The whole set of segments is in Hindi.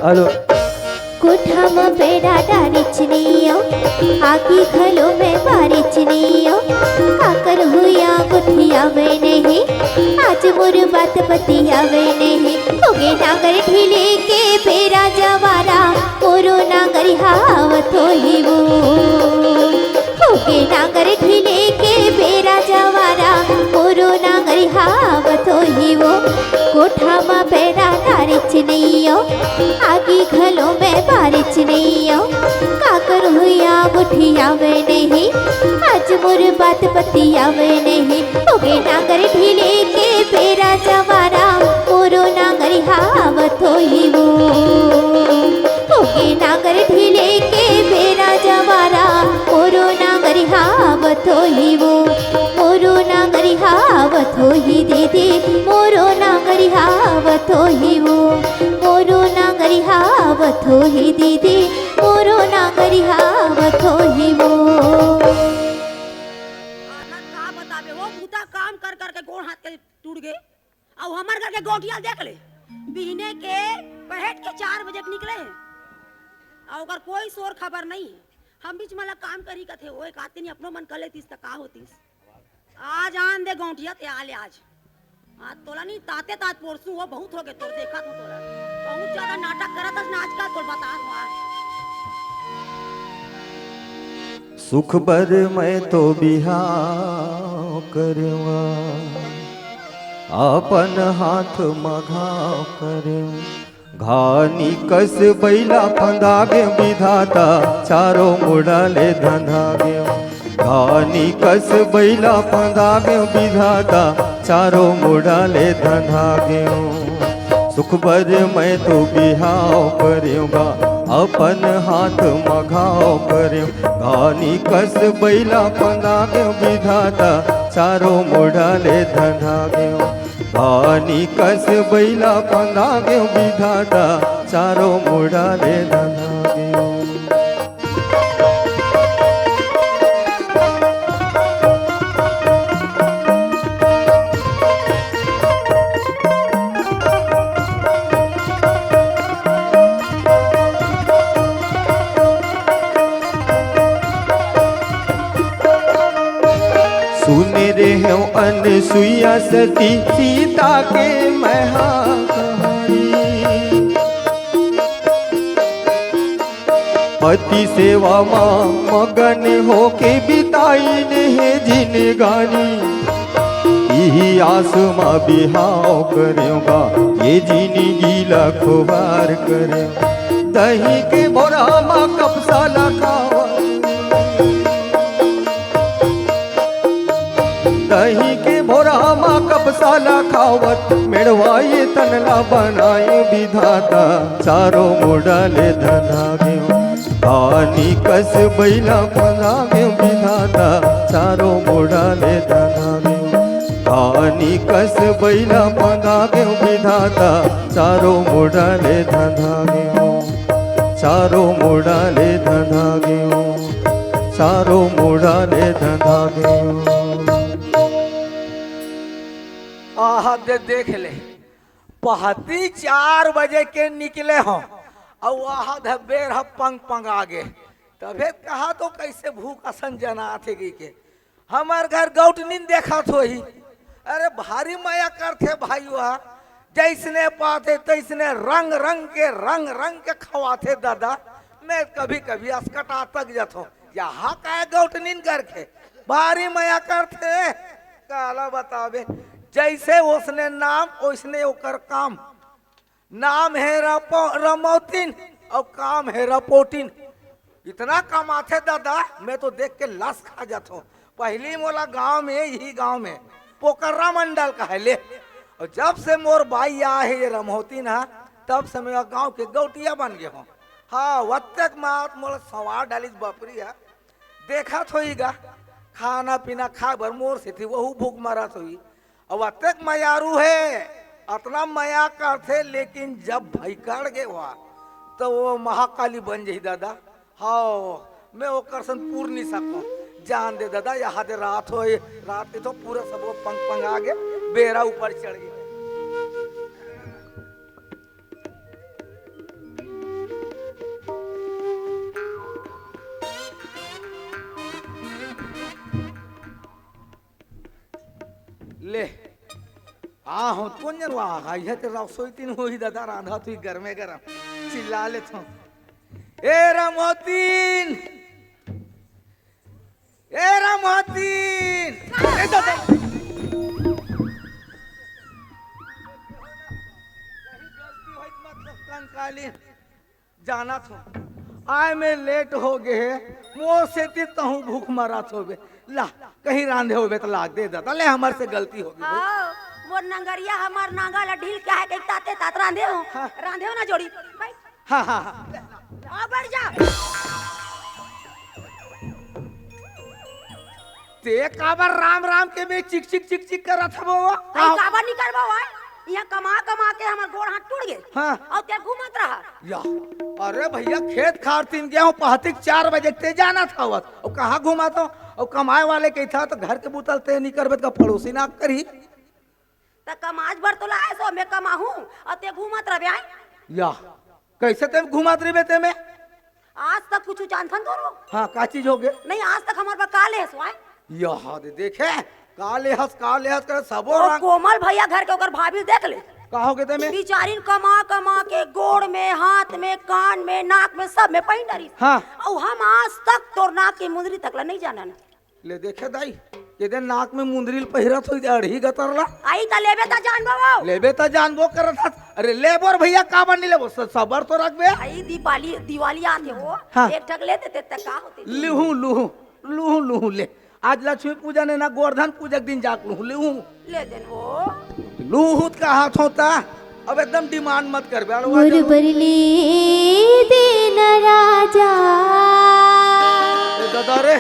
हेलो कोठा में बेड़ा डारिचनियो आगी खलो में बारिचनियो काकर हुआ गुठिया में नहीं आज मोर बात बतिया में नहीं होगे नागर ढीले के बेरा जवारा मोरो नागर हावत होई वो होगे नागर ढीले के बेरा जवारा मोरो नागर हावत होई वो कोठा में बेड़ा डारिचनियो आगी खलो में बारिश नहीं हो काकर हुआ गुठिया में नहीं आज मोर बात बतिया में नहीं होगे नागर ढीले के बेरा जवारा मोरो नागर हावत होई वो होगे नागर ढीले के बेरा जवारा मोरो नागर हावत होई वो मोरो नागर हावत होई दीदी मोरो नागर हावत होई वो मोरो नागरी हावत होई दीदी मोरो नागरी हावत होई वो का बताबे वो बूता काम कर कर के गोड़ हाथ के टूट गए अब हमर घर के गोटिया देख ले बिहने के पहट के 4 बजे निकले हैं और ओकर कोई शोर खबर नहीं हम बीच में काम करी का थे वो एक आते नहीं अपनो मन कर लेतीस त का होतीस आज आन दे गोटिया ते आले आज तोला नहीं ताते तात पोरसू वो बहुत हो गए तोर देखा तो तोला बहुत ज्यादा नाटक करत आज नाच का तोर बता हुआ सुख बर मैं तो बिहाव करवा अपन हाथ मघाव करे घानी कस बैला फंदागे विधाता चारों मुड़ाले धंधागे घानी कस बैला फंदागे विधाता चारों मुड़ाले धंधागे सुख बर मैं तो बिहाव करूँगा अपन हाथ मघाव करूँ घानी कस बैला फंदागे विधाता चारों मुड़ाले धंधागे घानी कस बैला फंदागे विधाता चारों मुड़ाले धंधागे सुने रे हो अनसुईया सती सीता के महा पति सेवा माँ मगन हो के बिताई ने जिनगानी यही आस माँ बिहाव करूँगा ये जिंदगी लखबार करे दही के बोरा माँ कपसाला खावा दही के भोरा माँ कपसाला खावत मेड़वाए तनला बनाए विधाता चारों मुड़ाले धनागे घानी कस बैला फंदागे विधाता चारों मुड़ाले धनागे घानी कस बैला फंदागे विधाता चारों मुड़ाले धनागे चारों मुड़ाले धनागे चारों मुड़ाले धनागे आहा दे देख ले पहती 4 बजे के निकले हो और आहा बेर पंग पंग आगे तबे कहा तो कैसे भूख असन जना थे के हमार घर गौट नींद देखा तो ही अरे भारी माया करते भाई वहा जैसने पाते तैसने रंग रंग के खवाते दादा मैं कभी कभी अस्कटा तक जाता हूँ यहाँ का गौट नींद करके भारी माया करते काला बतावे जैसे उसने नाम उसने ओकर काम नाम है रमौतीन और काम है रपोटिन इतना कमाते दादा मैं तो देख के लस खा जाता हूँ पहली मोला गांव में यही गांव में पोकर्रा मंडल का है ले और जब से मोर भाई आया है ये रमौतीन है तब से मेरा गांव के गौटिया बन गए हो हाँ वत्तक मात मोला सवार डाली बपरी है देखा थोईगा खाना पीना खा भर मोर से थी वहू भूख मारा थोई अब अतक मयारू है अतना मया करते लेकिन जब भैकड़ गए हुआ तो वो महाकाली बन जाई दादा हाँ मैं वो करसन पूर नहीं सकूं जान दे दादा यहाँ दे रात हो रात के तो पूरा सब वो पंग पंग आ गए बेरा ऊपर चढ़ गया हो कौन जनवा है ते रसोई तीन होई दादा रांधा तू गरमे गरम चिल्ला ले तो ए रामोतीन ए दादा कंकाली जाना था आय में लेट हो गए मोर से तहूँ भूख मरा थोबे ला कहीं रांधे होबे तो लाग दे दादा ले हमार से गलती हो गई आओ मोर नंगरिया हमार नांगा ला ढील क्या है के ताते तात रांधे हो रांधे हो ना जोड़ी भाई हाँ हाँ आ बढ़ जा ते काबर राम राम के में चिक चिक चिक चिक कर रहा था वो आई काबर नहीं करबा भाई यहाँ कमा कमा के हमार गोड़ हाथ टूट गए हाँ और ते घूमत रहा या अरे भैया खेत खार तीन गया हूँ पहतिक 4 बजे ते जाना था और कहाँ घुमा तो और कमाए वाले के था तो घर के बुतल ते नहीं करबे तो पड़ोसी ना करी त कमाज भर तो लाए सो मैं कमाहूं और ते घूमत रहे आई या कैसे ते घुमात रही ते में आज तक कुछ जानथन तो हाँ का चीज हो गए नहीं आज तक हमार बकाले है सोए यहाँ देखे काले हंस कर सबो और रंग कोमल भैया घर के ओकर भाभी देख ले कहोगे ते में बिचारीन कमा कमा के गोड़ में हाथ में कान में नाक में सब में पहिन डरी हाँ और हम आज तक तोर नाक की मुंदरी तकला नहीं जाना ना ले देखे दाई ये दिन नाक में मुंदरील पहिरत हो अड़ही गतरला आई त लेबे त जानबो लेबे तो जानबो करत हस अरे लेबर भैया का बन नहीं लेबो सबर तो रखबे आई दिवाली आते हो हाँ। एक ठग लेते ते तक का होते लूहू लूहू लूहू लूहू ले आज लक्ष्मी पूजा ने ना गोवर्धन पूजा के दिन जाक लूहू लूहू ले देन वो लूहू का हाथ होता अब एकदम डिमांड मत कर बे मोर बरले देना राजा दादा रे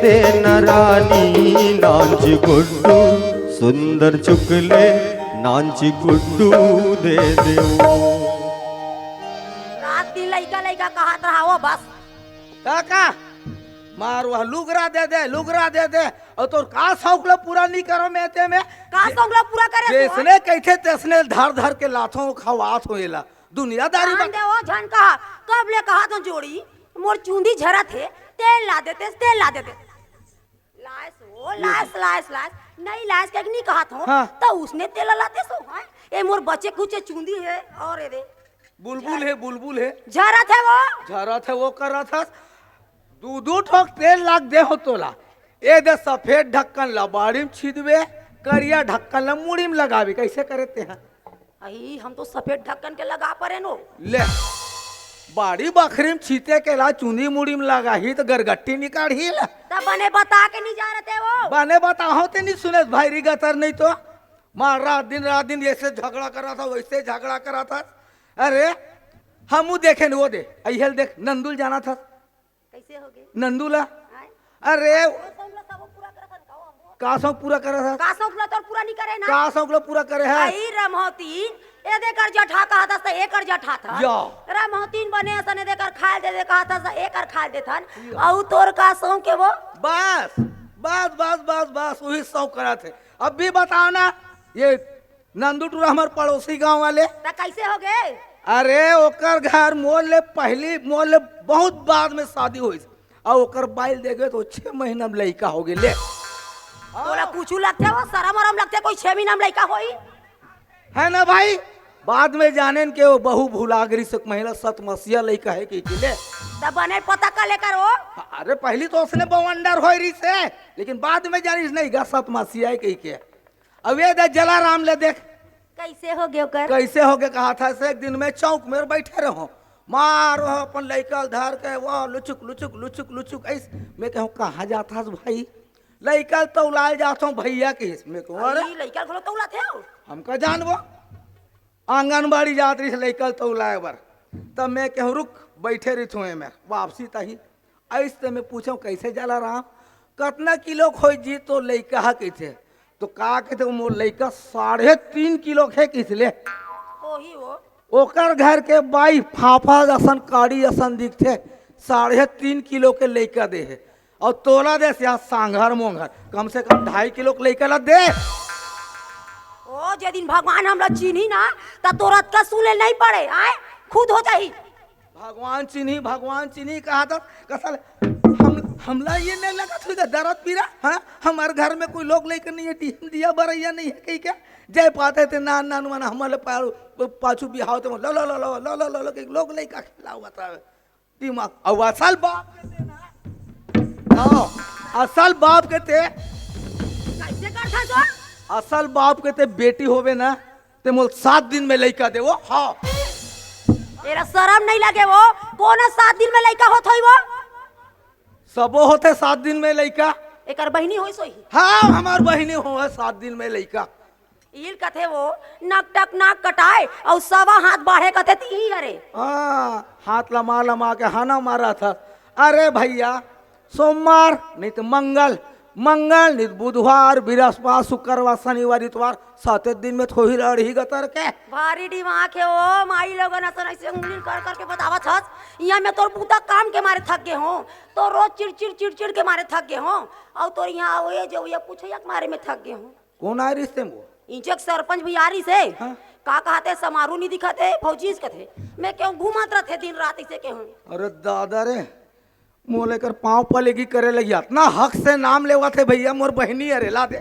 दे रानी नांच गुड्डू सुंदर चुकले नांच गुड्डू दे रात दिन लइका लइका कहत रहा वो बस काका मार वह लुगरा दे दे और तो का शौक लो पूरा नहीं करो मेते में का संगला पूरा करे जैसने कहते तैसने धर के लाथों खवात होएला दुनियादारी जान दे वो जान कहा कब ले कहा तो जोड़ी मोर चूंदी झरा थे तेल ला देते लाश नहीं लाश के नहीं कहा था हाँ। तो उसने तेल लाते सो हाँ? ए मोर बच्चे कुछ चूंदी है और रे बुलबुल है झरा थे वो झरा थे वो कर रहा था दू ठोक तेल लाग दे हो तोला ए दे सफेद ढक्कन ला बाड़ी में छिदबे करिया ढक्कन ला मुड़ी में लगावे कैसे करते हैं आई हम तो सफेद ढक्कन के लगा परे नो ले बाड़ी बखरी में छीते के ला चुनी मुड़ी में लगा ही तो गरगट्टी निकाली ला तब बने बता के नहीं जा रहे थे वो बाने बताओ ते नहीं सुने भाई रिगतर नहीं तो मार रात दिन जैसे झगड़ा करा था वैसे झगड़ा करा था अरे हम देखे वो दे अहल देख नंदुल जाना था कैसे हो गए नंदुला अरे का शौक पूरा करे था का शौक ला तो पूरा नहीं करे ना का शौक लो पूरा करे है आई रमहोतीन ए देकर जठा कहा था एकर जठा था या। रमहोतीन बने सने देकर खाए दे कहा था एकर खाए दे थन औ तोर का शौक के वो बस वही शौक करा थे अब भी बताओ ना ये नंदू टूरा हमारे पड़ोसी गांव वाले त कैसे हो गए अरे ओकर घर मोर ले पहली मोर ले बहुत बाद में शादी हुई और ओकर बाइल देगे तो 6 महीना में लड़का हो गए ले। तोरा कुछ लगते हो शरम वरम लगते कोई 6 महीना में लड़का होई है ना भाई। बाद में जाने के वो बहु भूलागरी से महिला 7 मसीहा लड़का है कि ले तब बने पता कर लेकर हो। अरे पहली तो उसने बवंडर हो रही से लेकिन बाद में जानिस नहीं गा 7 मसीहा है कही के। अब ये देख जलाराम ले देख कैसे हो गए कर कैसे हो गए कहा था से एक दिन में चौक में बैठे रहो मारो अपन लड़का धर के वो लुचुक लुचुक लुचुक लुचुक ऐसे मैं कहूँ कहाँ जाता भाई लड़का तो लाल जाता हूँ भैया के इसमें कहूँ अरे लड़का खोलो तो उलाते हो हमका जानबो आंगनबाड़ी जात रही लड़का तो लाए बर तब मैं कहूँ रुक बैठे रही थो मैं वापसी तही ऐसे मैं पूछूँ कैसे जाला रहा कितना किलो खोज जी तो लड़का कैसे तो कहा कहते मोर लड़का 3.5 किलो खे किसले ओही हो ओकर घर के बाई फाफा असन काड़ी असन दिखते 3.5 किलो के लड़का दे है और तोला दे यहाँ सांघर मोंघर कम से कम 2.5 किलो के लड़का ला दे। ओ जे दिन भगवान हमरा चिन्ही ना त तोरत का सुने नहीं पड़े आए खुद हो जाही भगवान चिन्ही कहा था कसल हमला ये नहीं लगा था दर्द पीरा हाँ हमारे घर में कोई लोग लेकर नहीं है दिया बरैया नहीं है कहीं क्या जय पाते थे नान नान माना हमारे पाछू बिहाव तो लो लो लो लो लो लो लो लो लोग लेकर खिलाओ बतावे दिमाग और असल बाप के थे ना असल बाप के थे कैसे कर था तो असल बाप के थे बेटी होवे ना ते मोल 7 दिन में लड़का दे वो हाँ तेरा शर्म नहीं लगे वो कौन 7 दिन में लड़का होत होई वो सबो होते 7 दिन में लड़का एकर बहिनी होई सोई हाँ हमार बहिनी हो 7 दिन में लड़का इल कथे वो नक टक नाक कटाए और सवा हाथ बाढ़े कथे ती अरे हाँ हाथ लमा लमा के हाना मारा था। अरे भैया सोमवार नहीं तो मंगल नहीं तो बुधवार बृहस्पति शुक्रवार शनिवार इतवार 7 दिन में थोड़ी रही गतर के भारी दिमाग है वो माई लोगन असन ऐसे उंगली कर कर के बतावा छस यहाँ में तोर बूता काम के मारे थक गए हो तो रोज चिड़चिड़ के मारे थक गए हो और तोर यहाँ आओ जो ये पूछे के मारे में थक गए हो। कौन आए रिश्ते में वो इंचक सरपंच भी आ रही से हाँ? का कहते समारोह नहीं दिखाते फौजीज कथे मैं क्यों घूमत रहते दिन रात इसे के हूँ। अरे दादा रे मुँह लेकर पाँव पलेगी करे लगी इतना हक से नाम लेवा थे भैया मोर बहनी अरे ला दे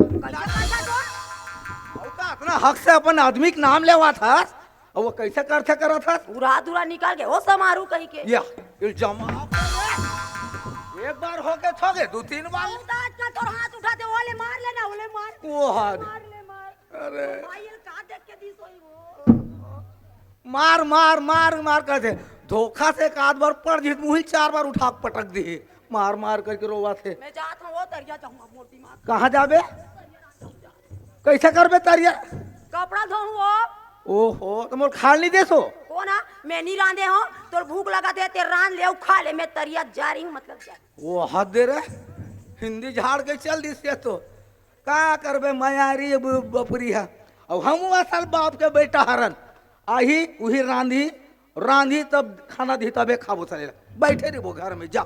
इतना हक से अपन आदमी के नाम लेवा था और वो कैसे करते करा था पूरा दूरा निकाल के वो समारोह कही के या इल्जाम एक बार हो के थोगे 2-3 बार तोर हाथ उठा दे ओले मार लेना ओले मार वो हाथ मार ले मार अरे भाई ये का देख के दी सोई वो मार मार मार मार करते धोखा से एक आध बार पड़ जीत मुहिल 4 बार उठा के पटक दी मार मार करके रोवा थे। मैं जात हूं वो तरिया जाऊंगा मोटी मार कहाँ जाबे कैसे करबे तरिया कपड़ा धोऊं वो ओहो तो मोर खाल नहीं देसो कोना मैं नहीं रांधे हो तोर भूख लगा दे ते रांध ले खा ले मैं तरिया जा रही हूं मतलब जा वो हद दे रे हिंदी झाड़ के चल दी से तो का करबे मयारी बपरी है अब हम असल बाप के बेटा हरन आही वही रांधी तब खाना दी तबे खाबो चले बैठे रे वो घर में जा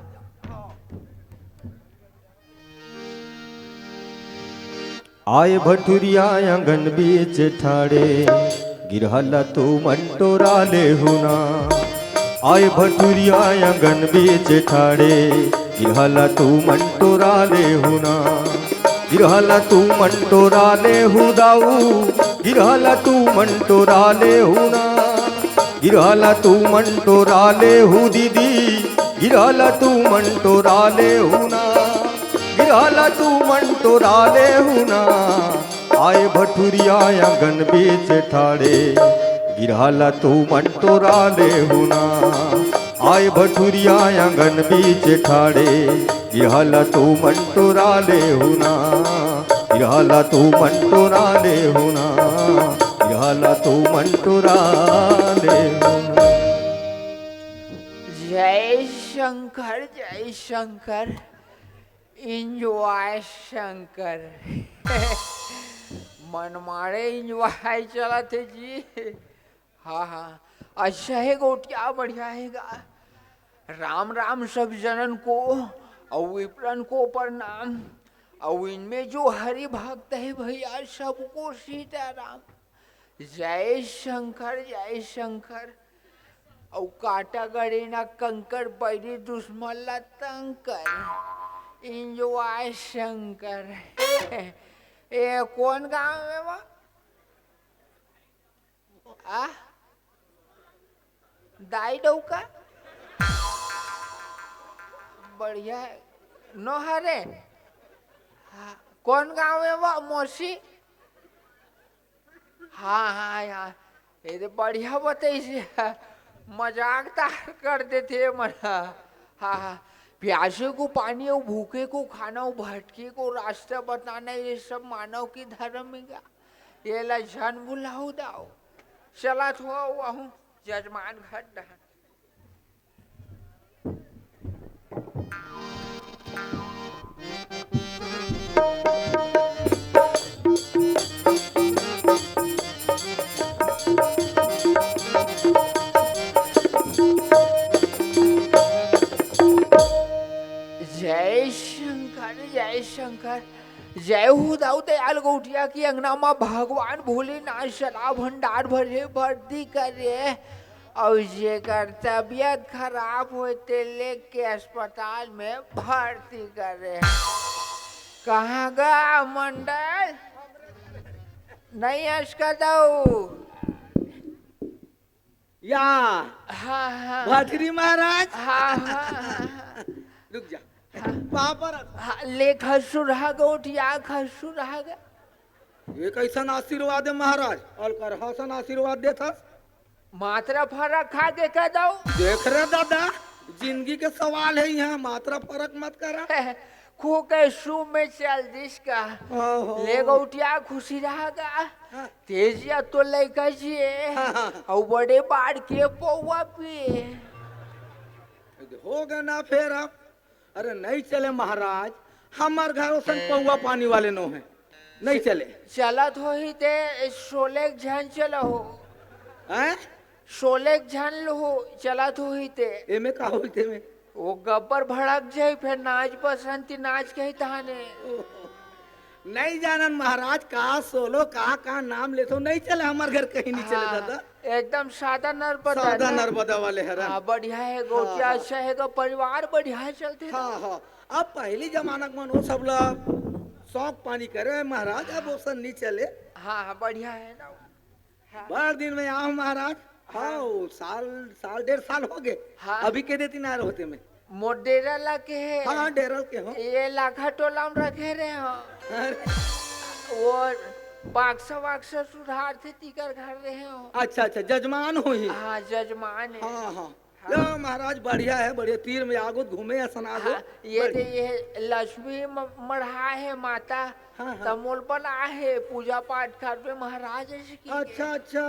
आए भटुरिया आंगन बीच ठाड़े गिरहला तू मंटोरा ले हुना आए भटुरिया आंगन बीच ठाड़े गिरहला तू मंटोरा ले हुना गिरहला तू मंटोरा ले हुदाऊ गिरहला तू मंटोरा ले हुना गिरहला तू मंटोरा ले हु दीदी गिरहला तू मंटोरा ले हुना गिरहला तू मंटोरा ले हुना आए भटुरिया आंगन बीच ठाड़े गिरहला तू मंटोरा ले हुना आए भटुरिया आंगन बीच ठाड़े गिरहला तू मंटोरा ले हुना गिरहला तू मंटोरा ले हुना गिरहला तू मंटोरा ले हुना। जय शंकर इंजॉय शंकर मन मारे इंजॉय चला थे जी। हाँ हाँ अच्छा है गोटिया बढ़िया हैगा। राम राम सब जनन को और विप्रण को प्रणाम और इनमें जो हरि भक्त है भैया सबको सीताराम। जय शंकर और काटा गड़ी ना कंकर बैरी दुश्मन ला तंग कर इंजॉय शंकर ए कौन गांव में वो आ दाई डौका बढ़िया है नो हरे हाँ, कौन गांव है वो मौसी हाँ हाँ यार ये तो बढ़िया बताइए मजाक तार कर देते मना हाँ हाँ प्यासे को पानी और भूखे को खाना और भटके को रास्ता बताना ये सब मानव की धर्म में क्या ये लक्षण बुलाओ दाओ चला थोड़ा हुआ हूँ जजमान घर डहन जय शंकर जय हो दाऊ दयाल गौटिया की अंगना में भगवान भोलेनाथ सदा भंडार भरे भर्ती करे और ये कर तबियत खराब होते लेके अस्पताल में भर्ती करे कहाँ गा मंडल नहीं असका दाऊ या हाँ हाँ भाटरी महाराज हाँ हाँ रुक जा वहाँ पर हाँ ले खसुरहा गौटिया खसुरहा गा ये कैसन आशीर्वाद है महाराज और कर हसन आशीर्वाद देता मात्रा फर्क खा के कह दो देख रहे दादा जिंदगी के सवाल है यहाँ मात्रा फर्क मत करा खो के सू में चल दिस का ओहो। ले गौटिया खुशी रहेगा तेजिया तो लड़का जी और बड़े बाढ़ के पौवा पे हो गए ना फिर अब अरे नहीं चले महाराज हमार घर सन पौवा पानी वाले नो है नहीं चले चला तो ही ते सोले झन चला हो हैं सोले झन हो चला तो ही ते एमे का होते में वो गब्बर भड़क जाए फिर नाच बसंती नाच के ही तहाने नहीं जानन महाराज का सोलो का नाम ले तो नहीं चले हमार घर कहीं नहीं चले दादा एकदम सादा नर्मदा सादा नर्मदा वाले हरन हाँ बढ़िया है गोटिया अच्छा है का परिवार बढ़िया है चलते हाँ हाँ अब पहली जमाना में वो सब लोग शौक पानी करे महाराज अब वो सब नहीं चले हाँ हाँ बढ़िया है ना बड़ दिन में आओ महाराज हाँ साल 1.5 साल हो गए हाँ। अभी के देती ना होते में मोडेरा लगे है हाँ डेरल के हो ये लाखा टोला में रखे रहे हो अरे, वो बाक्सा वाक्सा सुधार थे तीकर घर रहे हो अच्छा अच्छा जजमान हो ही हाँ जजमान है हाँ हाँ या महाराज बढ़िया है बढ़िया तीर में आगो घूमे सना दो हाँ, ये लक्ष्मी मढ़ा है माता हाँ, हाँ। तमोल बना है पूजा पाठ कर पे महाराज ऐसे की अच्छा अच्छा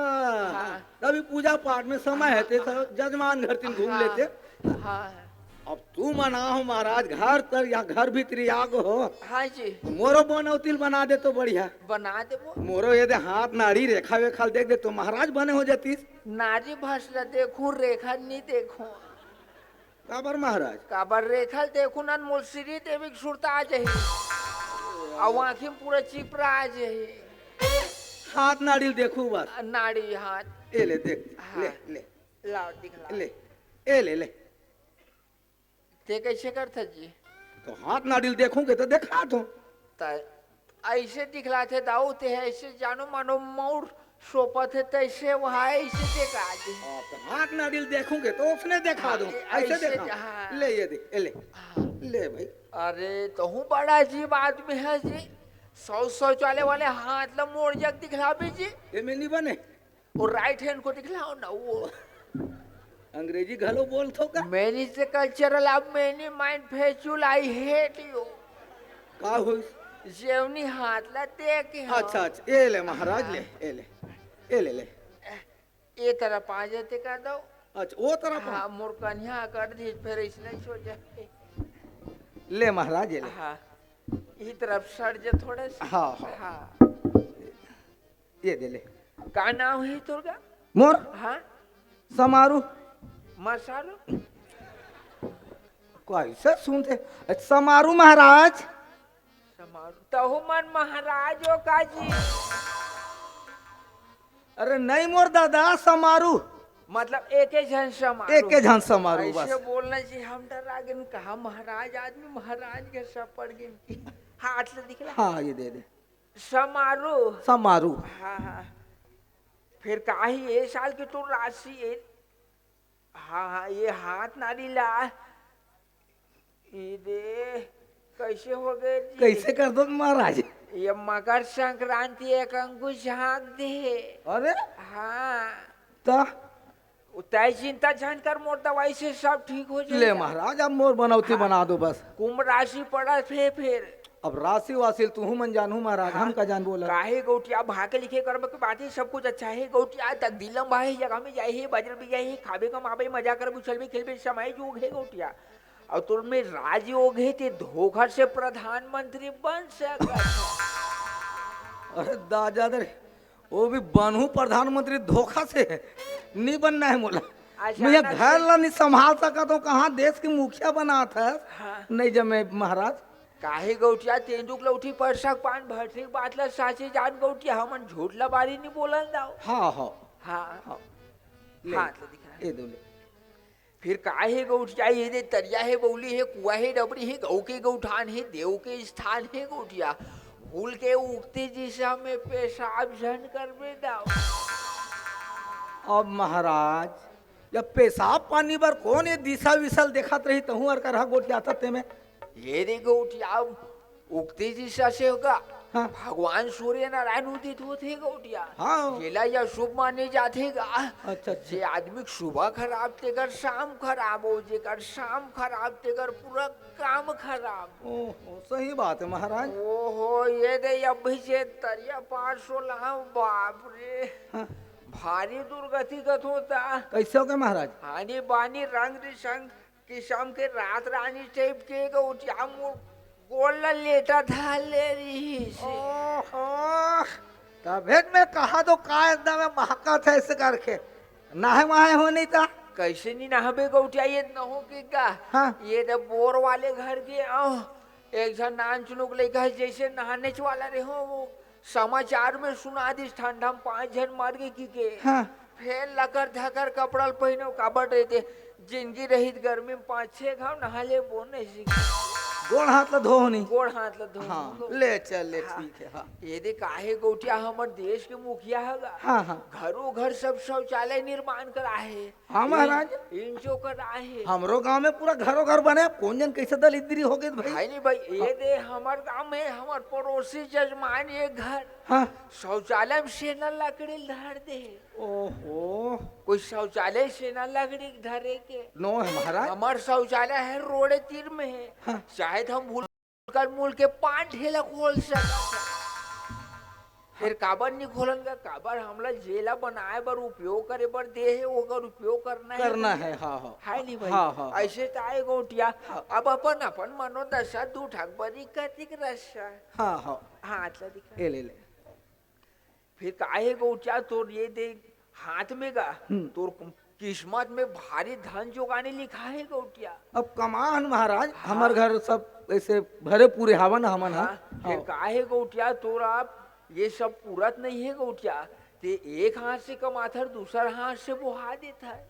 हाँ। तभी पूजा पाठ में समय है तो जजमान घर तीन घूम हाँ, लेते हाँ अब तू मना हो महाराज घर तर या घर भीतरी आगो हो हाँ जी मोरो बनौतिल बना दे तो बढ़िया बना दे वो मोरो ये दे हाथ नाड़ी रेखा वेखा देख दे तो महाराज बने हो जातीस नारी भसला देखूं रेखा नहीं देखूं काबर महाराज काबर रेखा देखूं ना मुलसिरी देवी सुरता आ जाही और आँखी में पूरा चिपरा आ जाही हाथ नाड़ी देखू बस नाड़ी हाथ ए ले देख हाँ। ले ले लाओ दिखला ले ए ले ले ते कैसे करता जी तो हाथ नाड़ी देखूंगे तो देखा तो ऐसे दिखलाते दाऊ ते ऐसे जानो मानो मोर सोपत है तैसे वहाँ ऐसे देखा जी हाथ नाड़ी देखूंगे तो उसने देखा दो ऐसे ऐसे देखा हाँ। ले ये दे ले हाँ। ले भाई अरे तो हूँ बड़ा अजीब आदमी है जी शौचालय वाले हाथ ला मोड़ जग दिखला भी जी ये में नहीं बने वो राइट हैंड को दिखलाओ ना वो अंग्रेजी घलो बोल थो का मैनी से कल्चरल अब मैनी माइंड फेचुल आई हेट यू का हो जेवनी हाथ ला देख के अच्छा अच्छा ए ले महाराज ले ए ले ए ले ले ये तरह पा जाते कर दो अच्छा वो तरफ हाँ मोर कन्या कर दी फिर इसने सो जाए ले महाराज ये ले हाँ इस तरफ सर जे थोड़ा सा हाँ हाँ हाँ ये दे ले का नाम है तुरगा मोर हाँ समारू मसालो कैसे सुनते समारू महाराज समारो तहु मन महाराज हो काजी अरे नहीं मोर दादा समारू मतलब एक ही झन समारोह। एक के झन समारोह ऐसे बस। बोलना चाहिए हम डरा गए कहा महाराज आदमी महाराज के सब पड़ गए हाथ से दिखला हाँ ये दे दे समारोह। समारोह। हाँ हाँ फिर काहे ये साल की तो राशि है। हाँ हाँ ये हाथ नारी ला ये दे कैसे हो गए जी? कैसे कर दो महाराज? ये मकर संक्रांति एक अंकुश हाथ दे। अरे हाँ ता तय चिंता जान कर मोर दवाई से सब ठीक हो ले जाएगा। महाराज अब मोर बनौती बना दो बस। कुंभ राशि पड़ा फिर अब राशि वासिल तू मन जानू महाराज, हम का जान बोला। काहे गौटिया भागे लिखे कर्म की बात है सब कुछ अच्छा है। गौटिया तक दिलम भाई जगह में जाए बजर भी जाए खाबे कमाबे मजा कर उछल भी खेल भी समय योग है गौटिया। और तुम में राजयोग है ते धोखा से प्रधानमंत्री बन सकता। अरे दादा वो भी बनू प्रधानमंत्री धोखा से नहीं बनना है मोला। मैं अचानक घर ला नहीं संभाल सका तो कहाँ देश की मुखिया बना था। हाँ। नहीं जमे महाराज। काहे गौटिया तेंदुक लौठी परसक पान भरसे बातला साचे जान गौटिया हमन झूठला बारी नहीं बोलन दाओ। हाँ हाँ हाँ हाँ हाथ दिख रहा है। ये दो ले। फिर काहे गौटिया ये दे तरिया है बौली है कुआ है डबरी है गौ के गौठान है देव के स्थान है गौटिया फूल के उगते दिशा में पेशाब झन कर में दाओ। अब महाराज जब पेशाब पानी पर कौन ये दिशा विशल देखत रही तहू और करहा गोटिया ते में। ये रे गौटिया उगते दिशा से होगा। हाँ। भगवान सूर्य नारायण उदित होते गौटिया। हाँ। जेला या शुभ माने जाते गा। अच्छा जे आदमी सुबह खराब तेकर शाम खराब हो जेकर शाम खराब तेकर पूरा काम खराब। ओहो सही बात है महाराज। ओहो ये दे अभी से तरिया 516 बाप रे हाँ। भारी दुर्गति गत होता। कैसे हो गए महाराज? हानि बानी रंग रिसंग किस्म के रात रानी टाइप के गौटिया गोल लेटा था ले रही से। ओहो तबेत में कहा तो का एकदम महका था ऐसे करके नाहे माहे हो नहीं था। कैसे नहीं नहाबे गौटिया ये न हो के का। हाँ। ये तो बोर वाले घर के आओ एक जन नान चुनुक लेकर जैसे नहाने वाला रहे हो वो समाचार में सुना दी ठंडा में 5 जन मर गए की हाँ। फिर लकर धकर कपड़ा पहनो काबट रहते जिंदगी रही गर्मी में 5-6 घाव नहा ले बोने सीखे गोड़ हाथ ला धो नहीं। गोड़ हाथ ला धो। हाँ ले चल ले ठीक है। हाँ ये दे काहे गौटिया हमर देश के मुखिया हैगा। हाँ हाँ घरों घर सब शौचालय निर्माण करा है। हाँ महाराज। इन जो करा है हमरो गांव में पूरा घरों घर बने कौन जन कैसे दलिद्री हो गए भाई। भाई नहीं भाई ये दे हमार गांव में हमार पड़ोसी जजमान एक घर हाँ। शौचालय में सेना लकड़ी धर दे। ओहो कोई शौचालय सेना लकड़ी धरे के नो है महाराज। हमार शौचालय है रोड तीर में है। हाँ। शायद हम भूल कर मूल के 5 ठेला खोल सकते। फिर काबर नहीं खोलन का काबर हमला जेला बनाए बर उपयोग करे बर दे है ओकर उपयोग करना है। हाँ हाँ है नहीं भाई। हाँ, हाँ, ऐसे ताए गोटिया अब अपन अपन मनोदशा दू ठक बरी कतिक रसा। हाँ हाँ हाथ ला दिखा। ये ले ले। फिर काहे गोटिया तोर ये दे हाथ में गा तोर किस्मत में भारी धन जोगाने लिखा है गौटिया। अब कमान महाराज हमार घर सब ऐसे भरे पूरे हवन हमन। हाँ फिर काहे गौटिया तोरा ये सब पूरत नहीं है गौटिया ते एक हाथ से कमाथर दूसरा हाथ से बुहा देता है।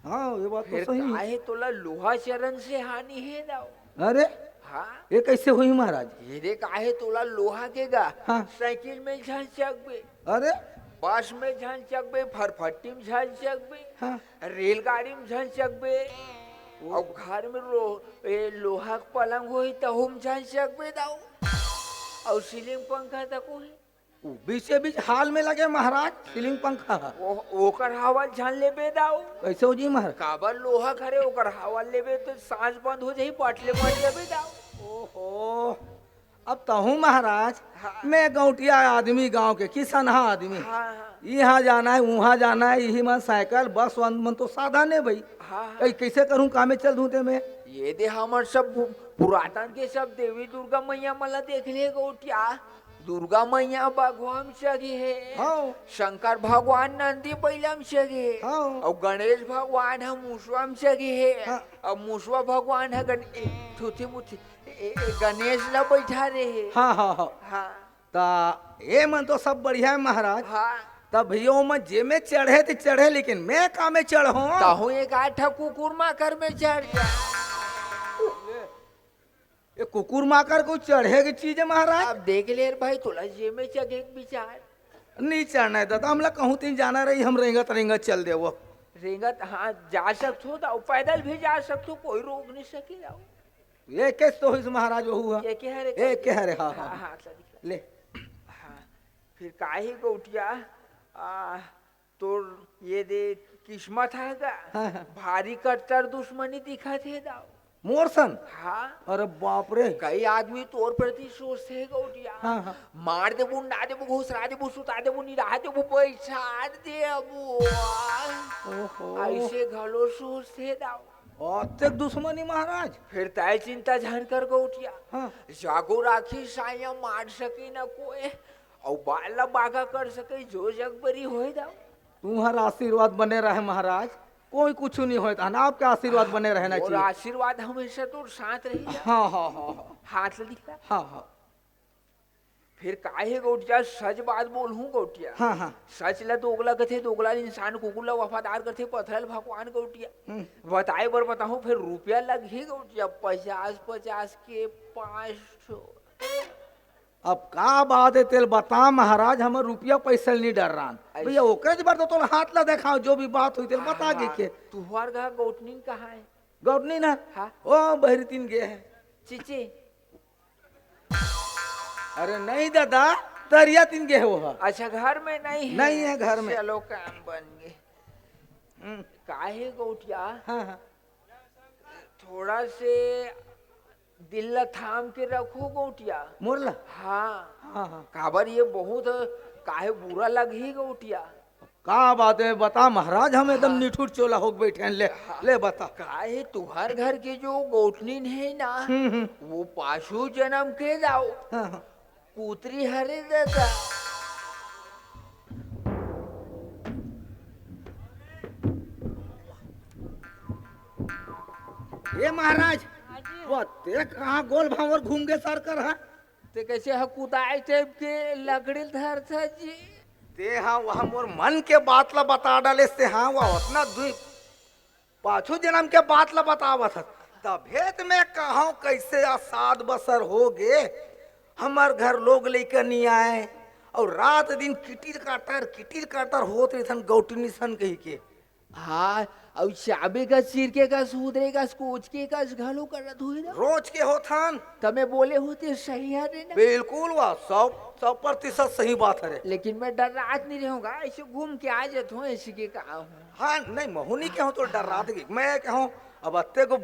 हाँ ये बात तो फिर सही है। काहे तोला लोहा चरण से हानि है दाओ। अरे हाँ ये कैसे हुई महाराज? ये दे काहे तोला लोहा के गा। हाँ। साइकिल में झल सकबे अरे बस में झल सकबे फरफट्टी में झल सकबे हाँ। रेलगाड़ी में झल सकबे और घर में लोहा के पलंग होई तहु में झल सकबे दाओ और सीलिंग पंखा तक होई बीचे बीच हाल में लगे महाराज सीलिंग पंखा। ओकर हवा झन लेबे दाओ। कैसे हो जी महाराज? काबर लोहा खरे ओकर हवा लेबे तो सांस बंद हो जाई पटले मर लेबे दाओ। ओहो अब तहू महाराज। हाँ। मैं गौटिया आदमी गांव के किसनहा आदमी। हाँ हाँ यहाँ जाना है वहाँ जाना है यही मन साइकिल बस मन तो साधन है भाई। हाँ कैसे करूँ काम में चल दूँ ते मैं। ये दे हमर सब पुरातन के सब देवी दुर्गा मैया मला देख ले गौटिया। दुर्गा मैया भगवान सगे है। हाँ। शंकर भगवान नंदी पहिलम सगे है। हाँ। और गणेश भगवान हम मुसवा में सगे है। हाँ। और मुसवा भगवान है थुथी मुथी गणेश ला बैठा रहे। हाँ हाँ हाँ हाँ ता ये मन तो सब बढ़िया है महाराज। हाँ तब भैया मैं जे में चढ़े तो चढ़े, लेकिन मैं का में चढ़ हूँ। ताहू एक आठा कुकुर माकर में चढ़ जा। ये कुकुर माकर को चढ़े की चीज है महाराज। अब देख ले रे भाई, तुला जे में चढ़े के विचार नहीं चढ़ना है दादा, हमला कहूँ तीन जाना रही, हम रेंगत रेंगत चल दे वो। रेंगत हाँ जा सकते हो, तो पैदल भी जा सकते हो, कोई रोक नहीं सके जाओ। ये कैसे तो इस महाराज बहू है, ये क्या है रे? एक क्या है रे? हाँ हाँ हाँ हाँ अच्छा दिखला। ले। हाँ फिर काहे गोटिया तो ये दे किस्मत है का हाँ, हाँ। भारी कट्टर दुश्मनी दिखा थे दाओ। मोरसन, हाँ अरे बाप रे। कई आदमी तोर प्रति सोचते हैं गौटिया। हाँ, हाँ। मार देबू, ना देबू, घुसरा देबू, सुता देबू, निराह देबू, पैसा देबू। ओहो, ऐसे घलो सोचते दाओ। अत्यक दुश्मनी महाराज। फिर तय चिंता झन कर गौटिया। हाँ। जागो राखी साया मार सके न कोई, और बाला बागा कर सके जो जगबरी होए दाओ। तुम्हारा आशीर्वाद बने रहे महाराज, कोई कुछ नहीं होता ना, आपका आशीर्वाद बने रहना और चाहिए। आशीर्वाद हमेशा तो साथ रही जा। हाँ हाँ हाँ हाँ हाथ ले दिखला। हाँ हाँ फिर काहे गौटिया सच बात बोलूं गौटिया। हाँ हाँ। सच ला दोगला कथे, दोगला इंसान कुकुर ला वफादार करथे, पथरल भगवान गौटिया। बताए बर बताऊं, फिर रुपया लगी गौटिया 50-50 के 500। अब का बात है तेल बता महाराज, हमें रुपया पैसा नहीं डर रहा भैया। ओकरे बार तो तोला हाथ ला देखा, जो भी बात हुई तेल बता के। तुहार घर गौटनी कहाँ है? गौटनी ना, हाँ। ओ बहरी तीन गे है। चीची अरे नहीं दादा, तरिया तीन गे है वो है। अच्छा घर में नहीं है? नहीं है घर में। चलो काम बन गए। काहे गौटिया हाँ हाँ थोड़ा से दिल ला थाम के रखो गौटिया। मोरला। हाँ हाँ हाँ काबर ये बहुत काहे बुरा लगी गौटिया। का बात है बता महाराज, हम एकदम निठुर चोला हो बैठे हैं। ले बता। काहे तुहर घर के जो गौटनीन है ना, वो पाछू जन्म के जाओ हाँ हाँ पुत्री हरे दादा। ये महाराज वो ते कहाँ गोल भावर घूम के सर कर। हाँ ते कैसे हकुदाई टाइप के लकड़ी धर था जी। ते हाँ वहाँ मोर मन के बात ला बता डाले से। हाँ वह उतना दुई पाछू जन्म के बात ला बतावा था, तभेत में कहा कैसे आसाद बसर हो गे। हमार घर लोग लेकर नहीं आए, और रात दिन किटिर काटर होत रही गौटनी सन कही के। हाँ अब चाबे का सिरके का सुधरे का कोच के का घलो करत हुई ना। रोज के होथन। तमे बोले होते सही है रे ना। बिल्कुल वह 100% सही बात है रे। लेकिन मैं डर रात नहीं रहूंगा, ऐसे घूम के आ जाता हूँ, ऐसे के कहा हूँ। हाँ नहीं महुनी के हो तो डर रात की मैं कहूँ। अब अत्ते को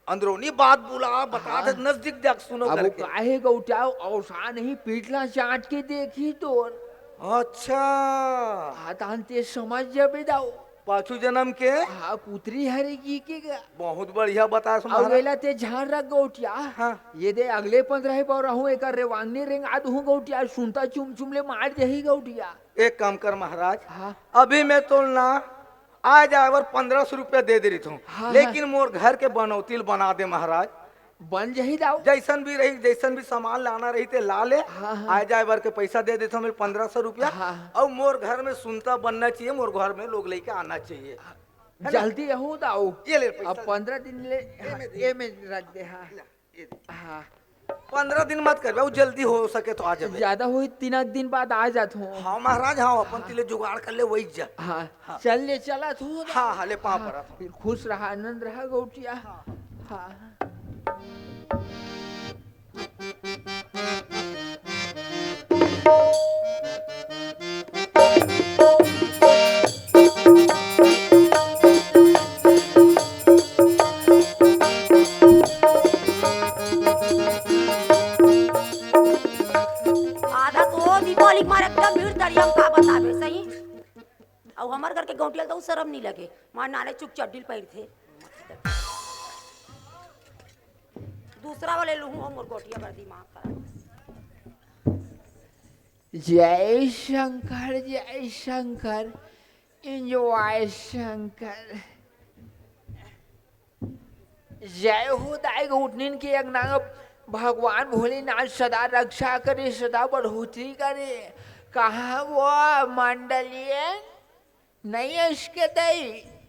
अंदरूनी बात बुला बता दे, नजदीक जाके सुनो अब करके। काहे गौटाओ औसा नहीं पीटला चाट के देखी तो। अच्छा हाथांते समझ जाबे दाओ। पाछू जन्म के हाँ पुत्री हरे जी के गा। बहुत बढ़िया बता अब वेला ते झाड़ रख गौटिया। हाँ। ये दे अगले 15 पर रहूं एक रेवांगनी रिंग आद हूं गौटिया, सुनता चुम चुम ले मार जही गौटिया। एक काम कर महाराज, हाँ। अभी मैं तो ना आज आवर 1500 रुपया दे दे रही थी। हाँ, लेकिन मोर घर के बनौतील बना दे महाराज। बन जही दाओ। जैसन भी रही, जैसन भी सामान लाना रही थे ला ले। हाँ, हाँ। आ जाए बार के पैसा दे देता हूँ 1500 रुपया। हाँ। और मोर घर में सुनता बनना चाहिए, मोर घर में लोग लेके आना चाहिए। जल्दी रहूं दाओ। ये ले पैसा। अब 15 दिन ले ये में रख दे। हाँ हाँ 15 दिन मत कर वो जल्दी हो सके तो आ जाए। ज्यादा हुई 3 दिन बाद आ जात हूँ। हाँ महाराज, हाँ अपन तिले जुगाड़ कर ले वही जा। हाँ चल ले चला तू। हाँ हाँ ले पाँव पर फिर खुश रहा, आनंद रहा गौटिया। हाँ आधा तो दीपावली के मारे एकदम भीड़ तरिया में का बतावे सही। और हमार घर के गौटियल तो शर्म नहीं लगे, मार नाले चुक चड्डील पैर थे। दूसरा वाले लूँ हम और गोटिया कर दी माफ करा। जय शंकर एंजॉय शंकर। जय हो दाई घुटनिन के अग्नांग भगवान भोलेनाथ सदा रक्षा करे, सदा बढ़ोतरी करे। कहा वो मंडलीय नहीं है इसके दई।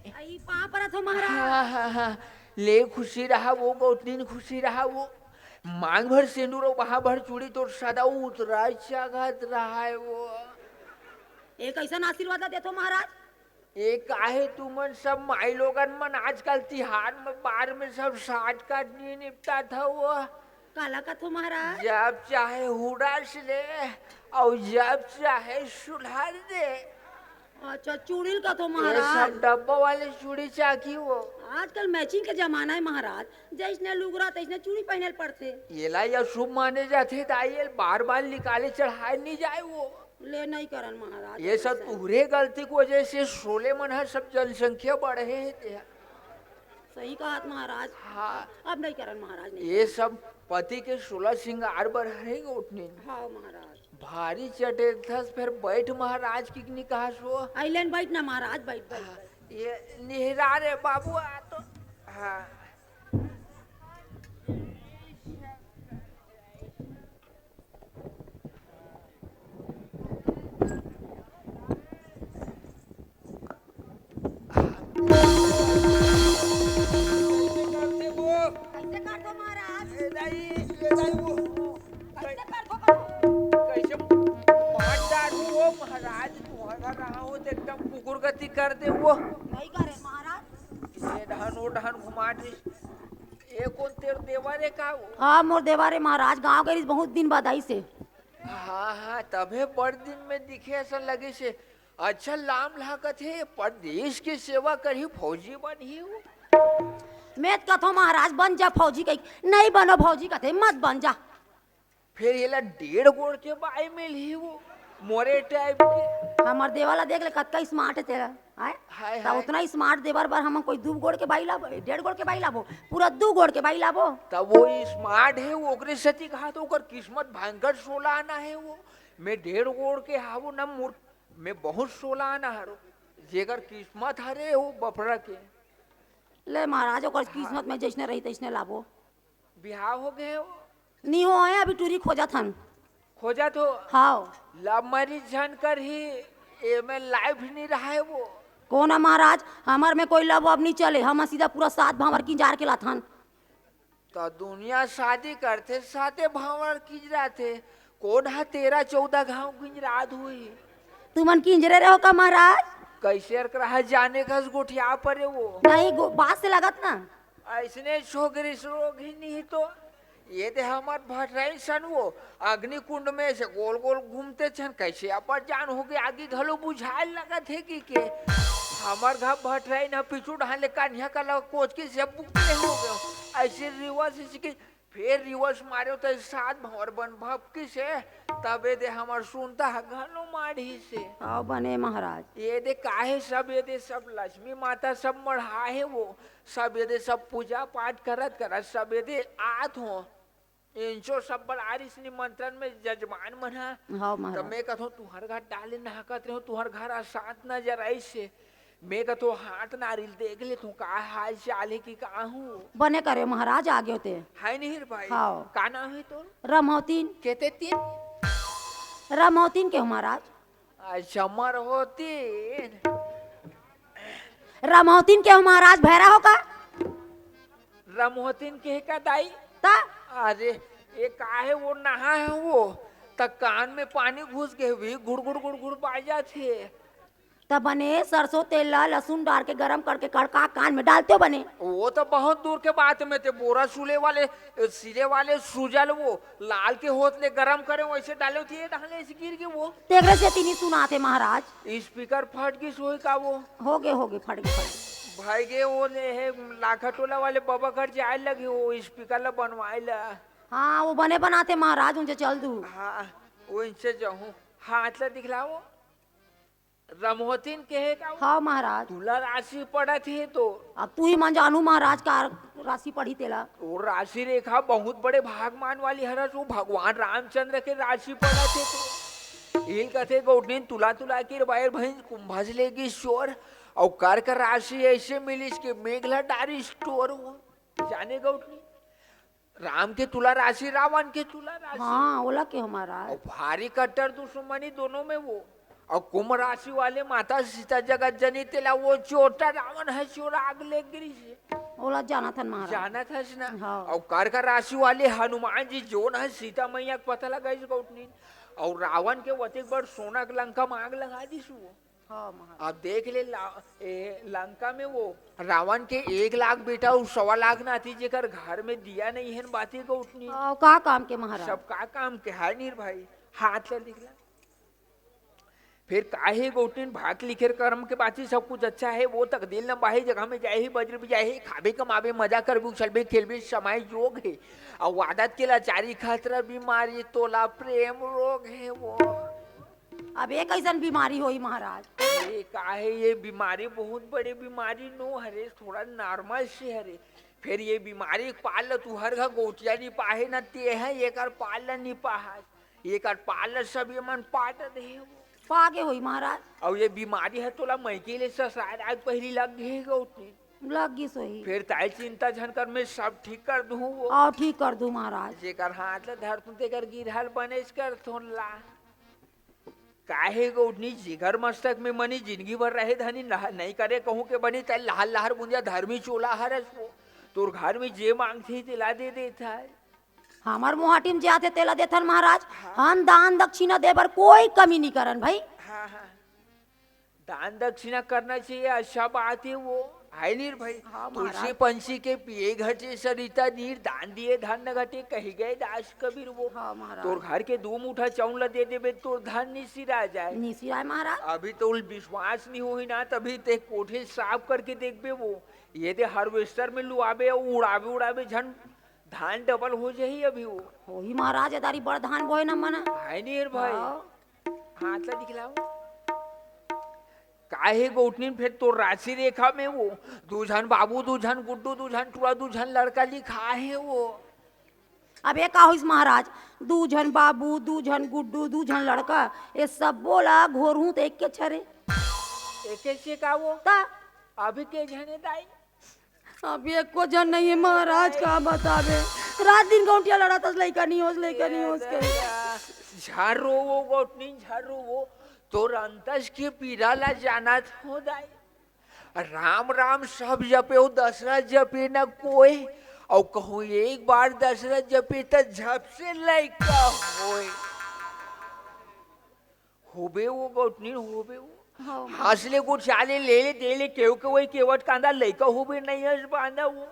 आई पाँव परत हो महाराज। हाँ, ले खुशी रहा वो गोतनी खुशी रहा वो मांग भर सिंदूर और वहां भर चूड़ी तो सदा उतरा चागत रहा है वो। एक ऐसा आशीर्वाद देतो महाराज। एक आहे तुमन सब माई लोगन मन आजकल तिहार में बार में सब साठ का नहीं निपटा था वो। काला का तो महाराज। जब चाहे हुडास ले और जब चाहे सुधार दे। अच्छा चूड़ील का तो ये महाराज। सब डब्बा वाले चूड़ी चाकी वो। आजकल मैचिंग के जमाना है महाराज। जैसने लुगरा तैसने चूड़ी पहनल पड़ते। ये ला या शुभ माने जाते दाइयल बार बार निकाले चढ़ाए नहीं जाए वो। ले नहीं करन महाराज। ये सब तुहरे गलती की वजह से शोले मन है सब जनसंख्या बढ़े है। सही कहा महाराज। हाँ अब नहीं करन महाराज नहीं। ये सब पति के 16 श्रृंगार बढ़ेगा उठने हाँ महाराज। भारी चटे थस फिर बैठ महाराज की निकाह सो। आइलैंड बैठ ना महाराज बैठ बैठ। ये निहरा रे बाबू आ तो। हाँ कैसे काटो महाराज। कैसे काटो कैसे पाँच डाल वो महाराज तुम्हारा रहा हो तो एकदम कुकुर गति कर दे वो। नहीं करे महाराज। ये डहन वो डहन घुमा दे। ये कौन तेरे देवर है का वो। हाँ मोर देवारे महाराज गाँव गई बहुत दिन बाद आई से। हाँ तबे बड़ दिन में दिखे ऐसा लगे से। अच्छा लाम लागत है प्रदेश की सेवा करी फौजी बनी हो। मैं कथो महाराज बन जा फौजी कही नहीं बनो फौजी कथे मत बन जा। फिर ये ला 1.5 गोड़ के बाई में ली वो मोरे टाइप के। हमार देवाला देख ले कतका स्मार्ट है तेरा। हाय, हाय हाय। उतना स्मार्ट देवर पर हम कोई 2 गोड़ के बाई लाबो 1.5 गोड़ के बाई लाबो पूरा 2 गोड़ के बाई लाबो। तब वो स्मार्ट है वो ओकरे सती कहा तो ओकर किस्मत भयंकर 16 आना है वो। मैं 1.5 गोड़ के हावो न मूर्ख मैं बहुत 16 आना हारो जेकर किस्मत हरे वो बफरा के। ले महाराज ओकर किस्मत में जैसने रही तैसने लाबो। बिहार हो गए वो नहीं हो आए अभी टूरी खोजा थन। खोजा तो हाँ लव मैरिज झन कर ही ए में लाइफ नहीं रहा है वो। कौन है महाराज हमार में कोई लव अब नहीं चले हम सीधा पूरा 7 भावर की जार के लाथन। तो दुनिया शादी करते साथे भावर किजरा थे कौन हा 13-14 घाव गुजरात हुई। तुमन किंजरे रहो का महाराज। कैसे रहा जाने का गोठिया पर है वो। नहीं बात से लगत ना। ऐसने छोकरी रोग ही नहीं तो ये दे हमार भटराई सन वो अग्नि कुंड में से गोल गोल घूमते छन कैसे अपन जान हो गए आगे घलो बुझाए लगा थे कि के हमार घर भटराई ना पिछू ढाले कान्या का लग कोच के से बुकले हो गए ऐसे रिवर्स से फिर रिवर्स मारे तो 7 भंवर बन भपकी से तबे दे हमार सुनता घलो माढ़ी से। आओ बने महाराज। ये दे काहे सब ये दे सब लक्ष्मी माता सब मढ़ा है वो सब ये दे सब पूजा पाठ करत करत सब ये दे आत हो इंचो सब बड़ारिस निमंत्रण में जजमान मना। हाँ तो महाराज। मैं कथो तुहर घर डाले नहाकत रहो तुहर घर अशांत नजर आई से मैं कथो हाथ नारिल देख ले तू का हाल चाल है कि का हूँ बने करे महाराज आगे होते। है नहीं भाई। हाँ। का नाम है तो रमौतीन कहते तीन रमौतीन के हो महाराज। अच्छा मर होती रमौतीन के हो महाराज भैरा हो का। रमोहतीन के का दाई। ता अरे ये काहे वो नहा है वो तक कान में पानी घुस गए हुए गुड़ गुड़ गुड़ गुड़ बाजा थे। तब बने सरसों तेल लहसुन डाल के गरम करके कड़का कान में डालते हो बने। वो तो बहुत दूर के बात में थे बोरा सूले वाले सिले वाले सूजल वो लाल के होत ले गरम करे वैसे डाले थे डाले ऐसे गिर के वो तेगरे से तीनी सुनाते महाराज। स्पीकर फट गई सोई का वो हो गए फट गए। भाई गे वो ले है लाखा टोला वाले बाबा घर जाए लगे वो स्पीकर ला बनवाए ला। हाँ वो बने बनाते महाराज उनसे चल दू। हाँ वो इनसे जाऊँ हाथ ला दिखलाओ रमोहतीन के है का हाँ महाराज। तुला राशि पड़ा थे तो अब तू ही मन जानू महाराज का राशि पढ़ी तेला। वो राशि रेखा बहुत बड़े भागमान वाली हरस वो भगवान रामचंद्र के राशि पड़ा थे तो इल कथे गौठनीन तुला तुला के बाहर भैंस कुंभज लेगी शोर और कर कर राशि ऐसे मिली के मेघला डारी स्टोर हो जाने गौठनी राम के तुला राशि रावण के तुला राशि। हाँ ओला के हमारा और भारी कट्टर दुश्मनी दोनों में वो। और कुंभ राशि वाले माता सीता जगत जनी तेला वो चोटा रावण है चोरा आग ले गिरी से ओला जाना था महाराज। जाना था ना। हाँ। और कर्क राशि वाले हनुमान जी जोन है सीता मैया का पता लगा इस गौटनी। और रावण के वतिक बड़ सोना के लंका में आग लगा दी वो। हाँ महाराज। अब देख ले लंका में वो रावण के 1 लाख बेटा और 1.25 लाख नाती जेकर घर में दिया नहीं है बाती को उठनी का काम के महाराज। सब का काम के है नीर भाई हाथ ले निकला। फिर काहे गोटिन भाग लिखे कर्म के बाती सब कुछ अच्छा है वो तकदीर न बाही जगह में जाए ही बज्र भी जाए खाबे कमाबे मजा करबू चलबे खेलबे समय योग है। और आदत के लाचारी खतरा बीमारी तोला प्रेम रोग है वो। अब एक कैसन बीमारी हुई महाराज। ये काहे ये बीमारी बहुत बड़ी बीमारी नो हरे थोड़ा नॉर्मल से हरे। फिर ये बीमारी पाल तू हर घर गोटिया नहीं पाहे न ते है ये कर पाल नहीं पाहा ये कर पाल सब ये मन पाट दे पागे हुई महाराज। और ये बीमारी है तोला मैके ले ससुराल आज पहली लग गई गोटी लग गई सोई। फिर ताई चिंता झन कर मैं सब ठीक कर दूं वो। आओ ठीक कर दूं महाराज। जेकर हाथ ले धर तू तेकर गिरहल बनेस कर थोला काहे गोटनी जिगर मस्तक में मनी जिंदगी भर रहे धनी नहीं करे कहूँ के बनी तल लाल लहर बुंदिया धर्मी चोला हरस वो तोर घर में जे मांगती दिला दे देता है। हमार मुहाटी में जाते तेला देथन महाराज। हम दान दक्षिणा देबर कोई कमी नहीं करन भाई। हाँ हाँ दान दक्षिणा करना चाहिए अच्छा बात है वो है नीर भाई। हाँ, तुलसी पंछी के पिए घटे सरिता नीर दान दिए धन न घटे कही गए दास कबीर वो। हाँ महाराज। तोर घर के 2 मुठा चावल दे देबे तोर धन निसिरा जाए। निशिराय महाराज। अभी तो विश्वास नहीं हुई ना तभी ते कोठे साफ करके देखबे वो ये दे हार्वेस्टर में लुआबे उड़ाबे उड़ाबे झन धान डबल हो जाही अभी वो। होई महाराज दारी बड़ धान बोए न मना। है नीर भाई हाँ। हाथ ला दिखलाओ काहे गोटनी फिर तो राशि रेखा में वो 2 झन बाबू 2 झन गुड्डू 2 झन टुआ 2 झन लड़का लिखा है वो। अब एक हुई महाराज 2 झन बाबू 2 झन गुड्डू 2 झन लड़का ये सब बोला घोरू तो एक के छरे एक से का वो ता अभी के झने दाई अब एक को जन नहीं है महाराज का बतावे रात दिन गौटिया लड़ा तस लइका नहीं होस के झारो वो गोटनी झारो वो तोर अंतस के पीरा ला जाना हो दाई राम राम सब जपे हो दशरथ जपे न कोई और कहूँ एक बार दशरथ जपे तो झप से लइका होबे वो गोटनी होबे वो हंसले को चाले ले ले दे ले केव के वही केवट कांदा लइका होबे नहीं हस बांधा वो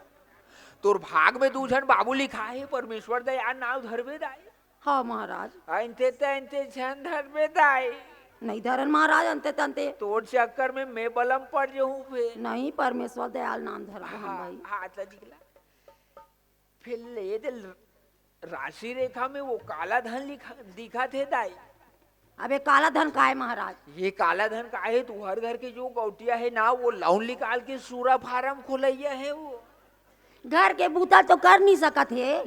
तोर भाग में 2 झन बाबू लिखा है परमेश्वर दया नाव धरबे दाई। हाँ महाराज। अंते झन धरबे दाई नहीं धरन महाराज अंते तंते तोर चक्कर में मैं बलम पड़ जाऊं फिर नहीं परमेश्वर दयाल नाम धर हम भाई। हाथ दिखला फिर ले दे राशि रेखा में वो काला धन दिखा थे दाई। अबे काला धन का है महाराज। ये काला धन का है तू हर घर के जो गौटिया है ना वो लाउन निकाल के सूरा फार्म खोलैया है वो घर के बूता तो कर नहीं सकत है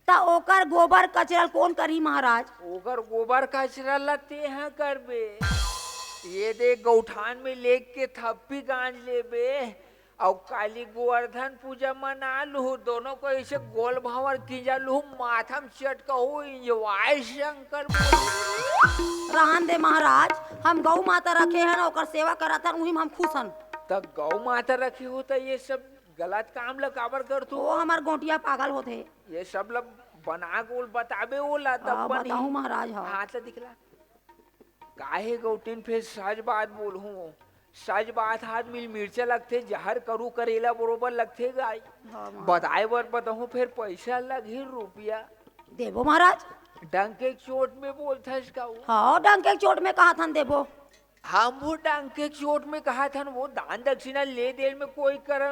ता ओकर गोबर कचरा कौन करी महाराज। ओकर गोबर कचरा लते हैं करबे ये दे गौठान में लेक के थप्पी गांज लेबे और काली गोवर्धन पूजा मना लू दोनों को ऐसे गोल भावर किंजा लू माथम चटका हो इंजॉय शंकर रहन दे महाराज हम गौ माता रखे हैं ओकर सेवा करत हन उही में हम खुश हन। तब गौ माता रखी हो तो ये सब गलत काम ला काबर कर तू वो हमार गोटिया पागल होते ये सब ला बना गोल बताबे ओला तब बनी बताऊं महाराज। हाँ हाथ ला दिखला काहे गौटिन फिर सच बात बोलूं सच बात हाथ मिल मिर्चा लगते जहर करू करेला बरोबर लगते गाय बताए बर बताऊं फिर पैसा लगी रुपया देबो महाराज। डंके चोट में बोलता इसका हाँ डंके चोट में कहा था देबो हम वो डंके चोट में कहा था वो दान दक्षिणा ले देर में कोई कर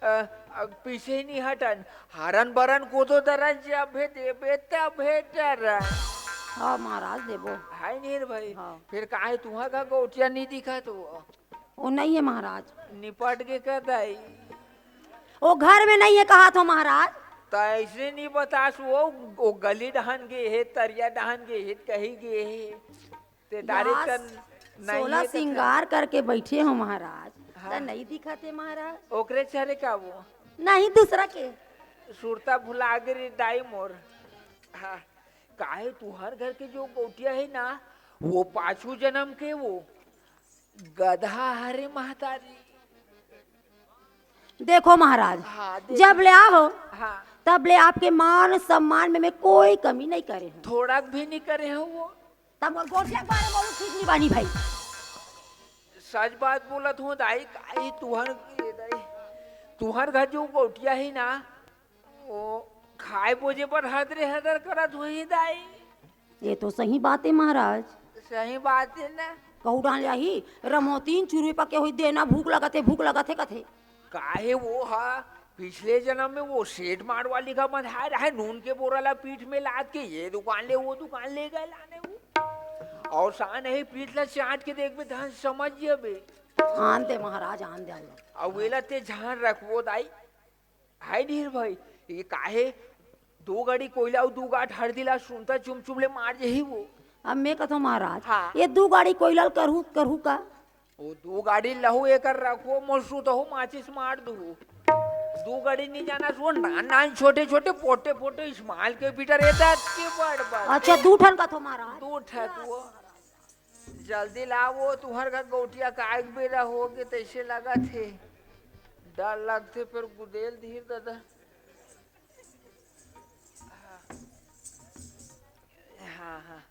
पीछे नहीं हटन हरन बरन को तो दरन जब देबे तब भेटर। हाँ महाराज देबो है नीर भाई। हाँ। फिर काहे तुहा का गौटिया नहीं दिखा तो वो नहीं है महाराज। निपट के कर दाई वो घर में नहीं है कहा था महाराज। तो ऐसे नहीं बतास वो गली डहन गे है तरिया डहन गे है कहीं गे है ते डायरेक्ट सोलह सिंगार करके बैठे हो महाराज। हाँ। नहीं दिखाते महाराज ओकरे चरे का वो नहीं दूसरा के सुरता भुला गई दाई मोर। हाँ, काहे तुहर घर के जो गोटिया है ना, वो पांचू जन्म के वो गधा हरे महतारी। देखो महाराज, हाँ, देखो। जब ले आओ हाँ, तब ले आपके मान सम्मान में मैं कोई कमी नहीं करे हूँ। थोड़ा भी नहीं करे हो वो। तब और गोटिया के बारे में बोलूं ठीक नहीं बानी भाई। सच बात बोलत हूँ दाई, काहे तुहर ये दाई तुहर घर जो गोटिया है ना, वो खाए बोझे पर हदरे हदर करत हुई दाई। ये तो सही बात है महाराज। सही बात है ना। कहू डाल जाही रमोतीन चुरुई पके हुई देना भूख लगते कथे। काहे वो हा पिछले जन्म में वो सेठ मारवाली का बंधाया रहा, नून के बोराला पीठ में लाद के ये दुकान ले वो दुकान ले गए लाने वो। और सान है पीठ ला चाट के देख बे धान समझ जबे। आन दे महाराज, आन दे। और वेला ते झान रखवो दाई। हाय ढेर भाई, ये काहे दो गाड़ी कोयला और दो गाठ हरदिला सुनता चुम ले मार जही वो। अब मैं कथो महाराज, हाँ। ये 2 गाड़ी कोयलाल करहू का। वो दो गाड़ी लहू एकर रखो मसू तो माचिस मार दू। दो गाड़ी नहीं जाना सो नान छोटे छोटे पोटे पोटे इस्माइल के पीटर येतात के बड़। अच्छा 2 ठन कथो महाराज। तू ठकुआ जल्दी लाओ, तुहर का गोटिया काग बेरा हो गए तैसे लगा थे डर लगते फिर गुदेल धीर दादा। हाँ हाँ,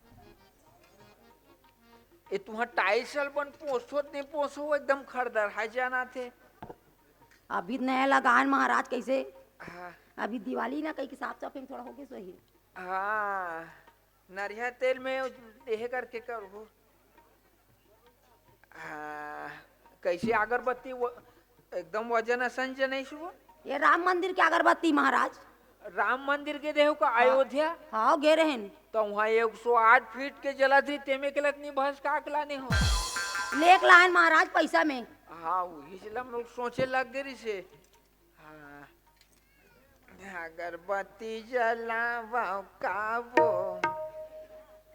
ये तुम्हार टाइसल बन पोसो नहीं पोसो एकदम खरदर है जाना थे। अभी नया लगान महाराज कैसे, हाँ अभी दिवाली ना कहीं साफ सफाई थोड़ा हो गया सही। हाँ, नरिया तेल में यह करके करो। हाँ, कैसे अगरबत्ती एकदम वजन असंजन नहीं शुभ। ये राम मंदिर के अगरबत्ती महाराज। राम मंदिर के देहो का अयोध्या। हाँ गे रहन तो वहाँ 108 फीट के जला थी तेमे के लतनी भस काक लाने हो। लेक लाइन महाराज पैसा में। हाँ वही चला हम लोग सोचे लग गए से। हाँ, अगरबत्ती जलावा काबो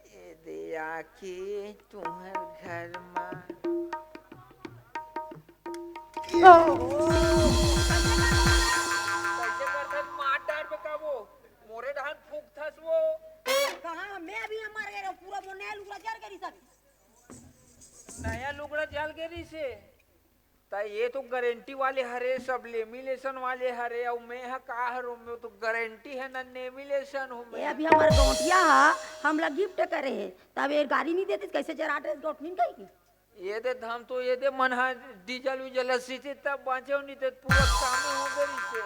ये दिया के तुम्हार घर में। मोरे ढान फूक थस वो। कहाँ मैं अभी मर गया पूरा वो नया लुगड़ा जल गई सब। नया लुगड़ा जल गई से ता ये तो गारंटी वाले हरे सब लेमिनेशन वाले हरे और मैं हा का हरो में तो गारंटी है ना लेमिनेशन हो ये में। अभी हमारे गोटिया हम लोग गिफ्ट करे हैं तब ये गाड़ी नहीं देती कैसे जरा गोठनी कहीं। ये दे धाम तो ये दे मन हा डीजल उजल सीते तब बांचो नहीं तो पूरा काम हो गई से।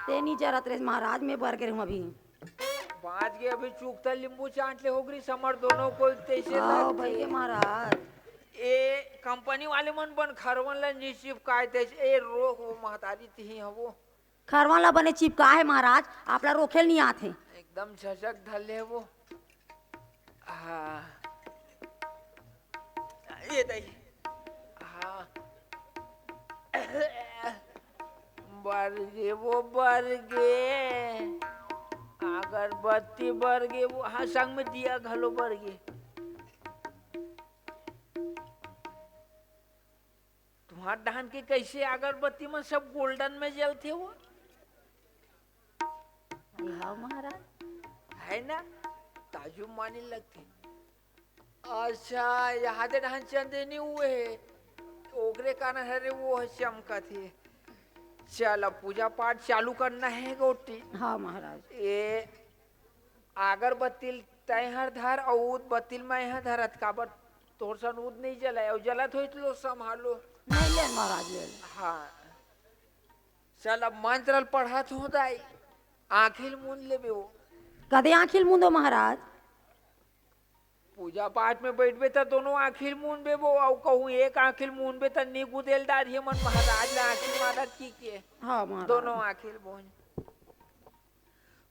ते नहीं जरत रे महाराज में बर गए हूँ अभी। बाज गए अभी चूकता लींबू चाट ले हो गई समर दोनों को तैसे आओ लगते। भैया महाराज। ए कंपनी वाले मन बन खरवन ला नी चिपकाए थे ए रोक वो महतारी थी वो खरवा ला बने चिपका है महाराज आप ला रोखेल नहीं आते। एकदम झझक धले वो। हाँ ये दई। हाँ बरगे वो बरगे अगरबत्ती बरगे वो। हाँ संग में दिया घलो बरगे। तुम्हार धान के कैसे अगरबत्ती में सब गोल्डन में जलते वो हाँ महाराज है ना, ताजुब माने लगते। अच्छा यहाँ दे धान चंदनी हुए है ओकरे कारण हरे वो चमका थे। चल अब पूजा पाठ चालू करना है गोटी। हाँ महाराज। ये अगरबत्ती तय हर धर और ऊद बत्ती में यहाँ धरत काबर तोर सन ऊद नहीं जलाया और जलत हो तो संभालो। नहीं ले महाराज ले। हाँ चल अब मंत्र पढ़त हो दाई आखिल मूंद ले वो। कदे आखिल मुंदो महाराज। पूजा पाठ में बैठबे तो दोनों आखिल मून बे वो और कहूँ एक आखिल मून बे तो नी गुदेलदार ये मन महाराज ने आखिल मारा की के। हाँ महाराज। दोनों आखिल मून।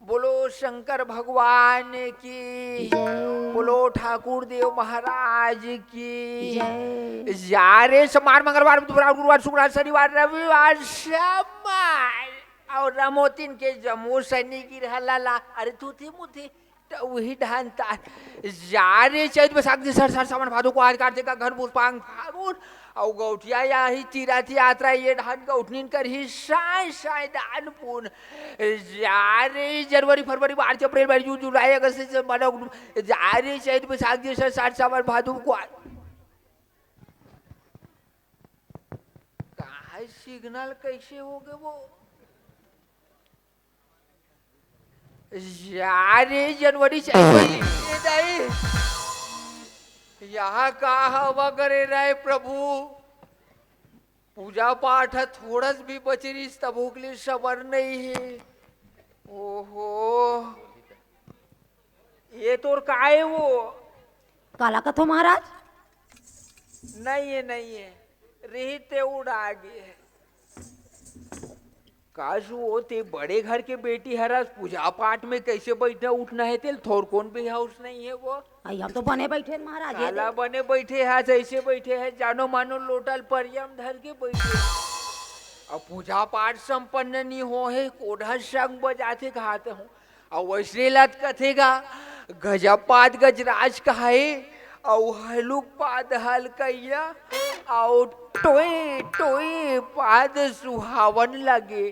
बोलो शंकर भगवान की जय। बोलो ठाकुर देव महाराज की जय। यारे सोमवार मंगलवार बुधवार गुरुवार शुक्रवार शनिवार रविवार सोमवार और रमोतीन के जम्मू सैनिक की रहला ला। अरे तू थे मुझे तो वही ढानता जा रे चैत बैसाख जी सर सावन भादो को आज कार्तिक का घर पुष्पांग फागुन और गौठिया या ही तीराथी यात्रा ये ढान गौठनीन कर ही साय दान पुन जा रे जनवरी फरवरी मार्च अप्रैल मई जून जुलाई अगस्त से जा रे चैत बैसाख जी सर सावन भादो को कहा सिग्नल कैसे हो गए वो यारे जनवरी चाहिए यहाँ का हवा करे रहे प्रभु पूजा पाठ थोड़स भी बचरी तबों के लिए सबर नहीं है। ओहो ये तो का है वो काला कथो महाराज नहीं है रहते उड़ा गए काश वो ते बड़े घर के बेटी हरा पूजा पाठ में कैसे बैठना उठना है तेल थोर कौन भी हाउस नहीं है वो आई हम तो बने बैठे हैं महाराज ये काला देख। बने बैठे हैं जैसे बैठे हैं जानो मानो लोटल परियम धर के बैठे अब पूजा पाठ संपन्न नहीं हो है कोढ़ा संग बजाते खाते हूँ और वैसे लत कथेगा गजब पाद गजराज कहे और हलुक पाद हलकैया और टोए टोए पाद सुहावन लगे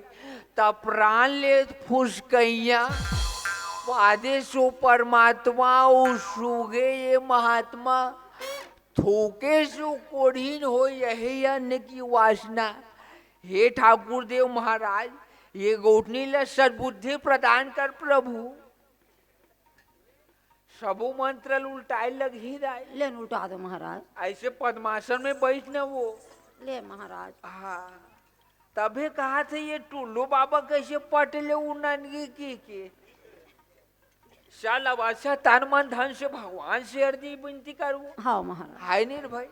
तब प्राण ले फुसकैया पादे सो परमात्मा सुगे ये महात्मा थोके सो कोढ़ीन हो यही अन्न की वासना। हे ठाकुर देव महाराज ये गौठनी ला सद्बुद्धि प्रदान कर प्रभु सबो मंत्र उल्टाए लग ही रहा ले उल्टा दो महाराज ऐसे पद्मासन में बैठना वो ले महाराज हाँ तभी कहा थे ये टुल्लू बाबा कैसे पटले उन्नगी की चल अब अच्छा तन मन धन से भगवान से अर्जी विनती करूँ हाँ महाराज हाय निर्भय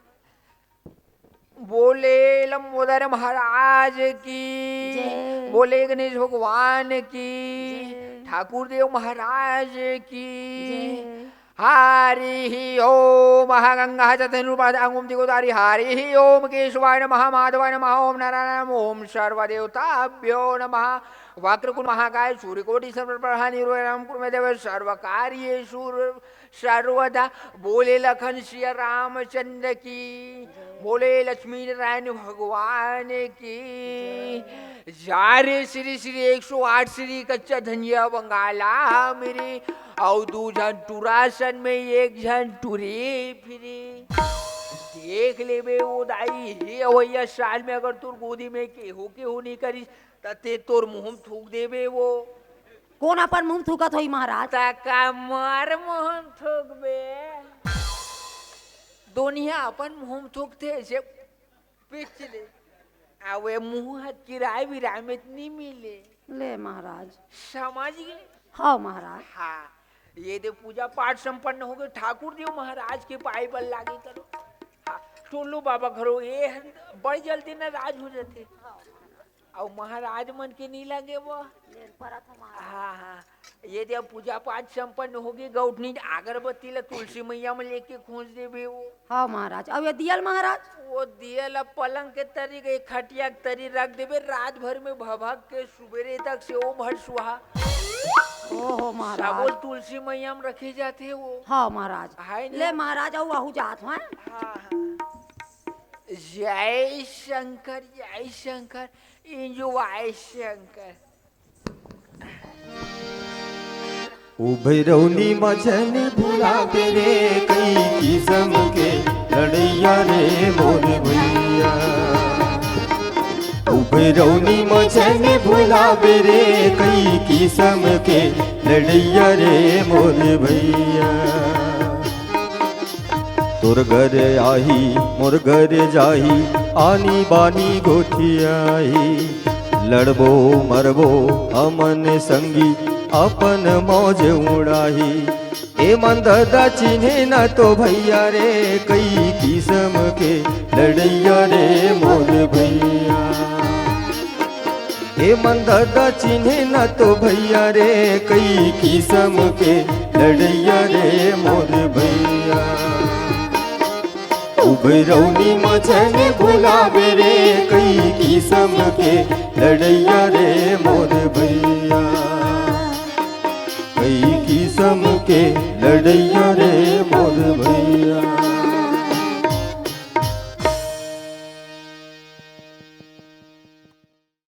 बोले लंबोदर महाराज की जय। बोले गणेश भगवान की जय। ठाकुर देव महाराज की जय। हरि ओम महागंगा चतुर्पादांगुम दिगोदारी हरि ओम केशवाय नमः माधवाय नमः ओम नारायण ओम सर्वदेवताभ्यो नमः वक्रकुल महाकाय सूर्यकोटि सर्वप्रभा निर्वयम् कुरु मे देव सर्वकार्येषु सर्वदा बोले लखन सिया रामचंद्र की बोले लक्ष्मी नारायण भगवान की जारे श्री श्री 108 श्री कच्चा धनिया बंगाला मेरे और दू जन टुरासन में एक जन टुरे फिरे देख ले बे वो दाई हे भैया साल में अगर तोर गोदी में केहू नहीं करी तते तोर मुंह थूक देबे वो कौन अपन मुंह थूकत होई महाराज तका मार मुंह थूक बे दुनिया अपन मुंह थूकते से पिछले आवे मुंह किराए विराए में इतनी मिले ले महाराज समझ गए हाँ महाराज हाँ ये देव पूजा पाठ संपन्न हो गए ठाकुर देव महाराज के पाए बल लागे करो हाँ टोलू बाबा घरो ये बड़ी जल्दी ना राज हो जाते और महाराज मन के नहीं लगे वो हाँ हाँ ये देव पूजा पाठ संपन्न हो गई गौठनी अगरबत्ती ला तुलसी मैया में लेके खोज देवे वो हाँ महाराज अब ये दियल महाराज वो दियल अब पलंग के तरी गई खटिया के तरी रख देवे रात भर में भभक के सुबेरे तक से वो भर सुहा ओहो महाराज सबोल तुलसी मैया में रखे जाते हैं वो हाँ महाराज हाय ना? ले महाराज और आहू जात हैं हाँ हाँ जय शंकर इंजॉय शंकर उभरौनी मजन भुलावे रे कई किस्म के लड़ैया रे मोर भैया उभरौनी मजन भुलावे रे कई किस्म के लड़ैया रे मोर भैया तोर घर आही मोर घर जाही आनी बानी गोठियाही लड़बो मरबो अमन संगी अपन मौज उड़ाही ए मंददा चिन्हे न तो भैया रे कई किस्म के लड़ैया रे मोर भैया ए मंददा चिन्हे न तो भैया रे कई किस्म के लड़ैया रे मोर भैया उभरौनी मचन भुलावे रे कई किस्म के लड़ैया रे मोर भैया कई किस्म के लड़ैया